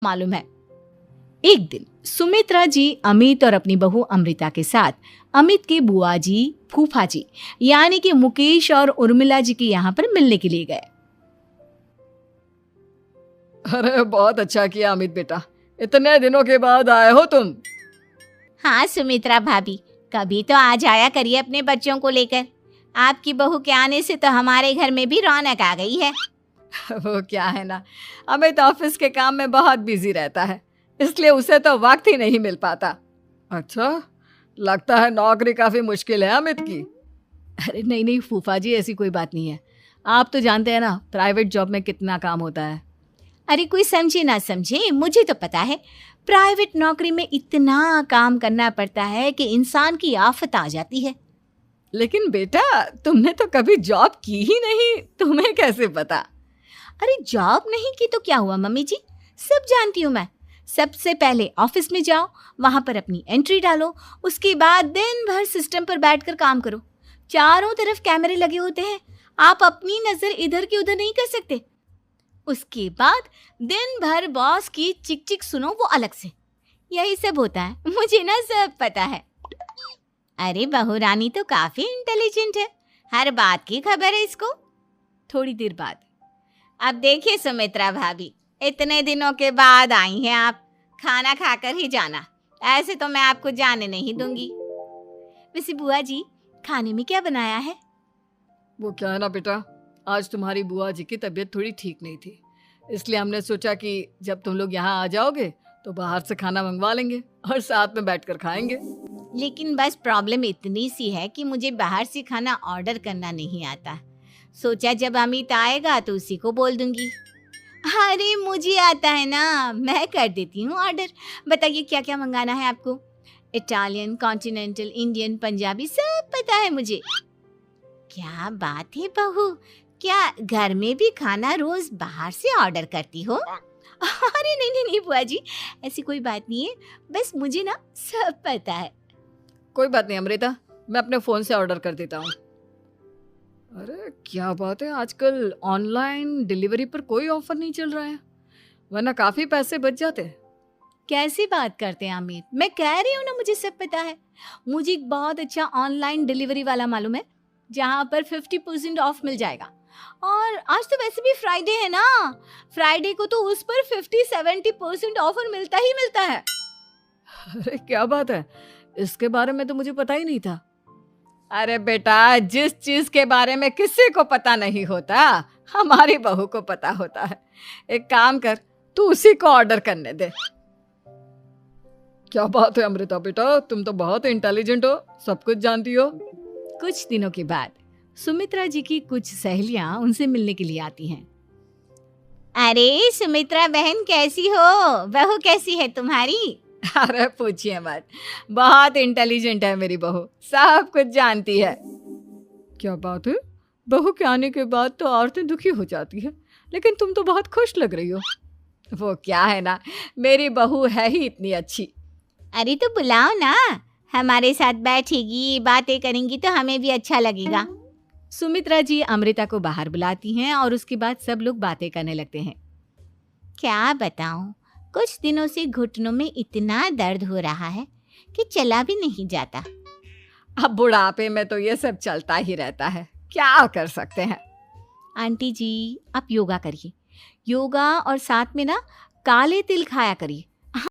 मालूम है। एक दिन सुमित्रा जी अमित और अपनी बहू अमृता के साथ अमित के बुआ जी, फूफा जी यानी कि मुकेश और उर्मिला जी के यहाँ पर मिलने के लिए गए। अरे बहुत अच्छा किया अमित बेटा, इतने दिनों के बाद आए हो तुम। हाँ सुमित्रा भाभी, कभी तो आ जाया करिए अपने बच्चों को लेकर। आपकी बहू के आने से तो हमारे घर में भी रौनक आ गई है। वो क्या है ना, अमित ऑफिस के काम में बहुत बिजी रहता है, इसलिए उसे तो वक्त ही नहीं मिल पाता। अच्छा, लगता है नौकरी काफी मुश्किल है अमित की। अरे नहीं नहीं फूफा जी, ऐसी कोई बात नहीं है। आप तो जानते हैं ना प्राइवेट जॉब में कितना काम होता है। अरे कोई समझे ना समझे, मुझे तो पता है प्राइवेट नौकरी में इतना काम करना पड़ता है कि इंसान की आफत आ जाती है। लेकिन बेटा तुमने तो कभी जॉब की ही नहीं, तुम्हें कैसे पता? अरे जॉब नहीं की तो क्या हुआ मम्मी जी, सब जानती हूँ मैं। सबसे पहले ऑफिस में जाओ, वहां पर अपनी एंट्री डालो, उसके बाद दिन भर सिस्टम पर बैठकर काम करो। चारों तरफ कैमरे लगे होते हैं, आप अपनी नजर इधर की उधर नहीं कर सकते। उसके बाद दिन भर बॉस की चिक चिक सुनो, वो अलग से। यही सब होता है, मुझे ना सब पता है। अरे बहू रानी तो काफी इंटेलिजेंट है, हर बात की खबर है इसको। थोड़ी देर बाद, अब देखिए सुमित्रा भाभी, इतने दिनों के बाद आई हैं आप, खाना खाकर ही जाना, ऐसे तो मैं आपको जाने नहीं दूंगी। वैसे बुआ जी खाने में क्या बनाया है? वो क्या है ना बेटा, आज तुम्हारी बुआ जी की तबीयत थोड़ी ठीक नहीं थी, इसलिए हमने सोचा कि जब तुम लोग यहाँ आ जाओगे तो बाहर से खाना मंगवा लेंगे और साथ में बैठकर खाएंगे। लेकिन बस प्रॉब्लम इतनी सी है कि मुझे बाहर से खाना ऑर्डर करना नहीं आता। सोचा जब अमित आएगा तो उसी को बोल दूंगी। अरे मुझे आता है ना, मैं कर देती हूँ ऑर्डर। बताइए क्या क्या मंगाना है आपको? इटालियन, कॉन्टिनेंटल, इंडियन, पंजाबी, सब पता है मुझे। क्या बात है बहू, क्या घर में भी खाना रोज बाहर से ऑर्डर करती हो? अरे नहीं नहीं नहीं बुआ जी, ऐसी कोई बात नहीं है, बस मुझे ना सब पता है। कोई बात नहीं अमृता, मैं अपने फ़ोन से ऑर्डर कर देता हूँ। अरे क्या बात है, आजकल ऑनलाइन डिलीवरी पर कोई ऑफर नहीं चल रहा है, वरना काफ़ी पैसे बच जाते हैं। कैसी बात करते हैं अमित, मैं कह रही हूँ ना मुझे सब पता है। मुझे एक बहुत अच्छा ऑनलाइन डिलीवरी वाला मालूम है, जहाँ पर 50% ऑफ मिल जाएगा। और आज तो वैसे भी फ्राइडे है ना, फ्राइडे को तो उस पर 50-70% ऑफर मिलता ही मिलता है। अरे क्या बात है, इसके बारे में तो मुझे पता ही नहीं था। अरे बेटा, जिस चीज के बारे में किसी को पता नहीं होता, हमारी बहू को पता होता है। एक काम कर, तू उसी को ऑर्डर करने दे। क्या बात है अमृता बेटा, तुम तो बहुत इंटेलिजेंट हो, सब कुछ जानती हो। कुछ दिनों के बाद सुमित्रा जी की कुछ सहेलियां उनसे मिलने के लिए आती हैं। अरे सुमित्रा बहन कैसी हो, बहू कैसी है तुम्हारी? अरे पूछिए मत, बहुत इंटेलिजेंट है मेरी बहू, सब कुछ जानती है। क्या बात है, बहू के आने के बाद तो औरतें दुखी हो जाती है, लेकिन तुम तो बहुत खुश लग रही हो। वो क्या है ना, मेरी बहू है ही इतनी अच्छी। अरे तो बुलाओ ना, हमारे साथ बैठेगी, बातें करेंगी तो हमें भी अच्छा लगेगा। सुमित्रा जी अमृता को बाहर बुलाती हैं और उसके बाद सब लोग बातें करने लगते हैं। क्या बताऊं, कुछ दिनों से घुटनों में इतना दर्द हो रहा है कि चला भी नहीं जाता। अब बुढ़ापे में तो ये सब चलता ही रहता है, क्या कर सकते हैं। आंटी जी आप योगा करिए, योगा और साथ में ना काले तिल खाया करिए,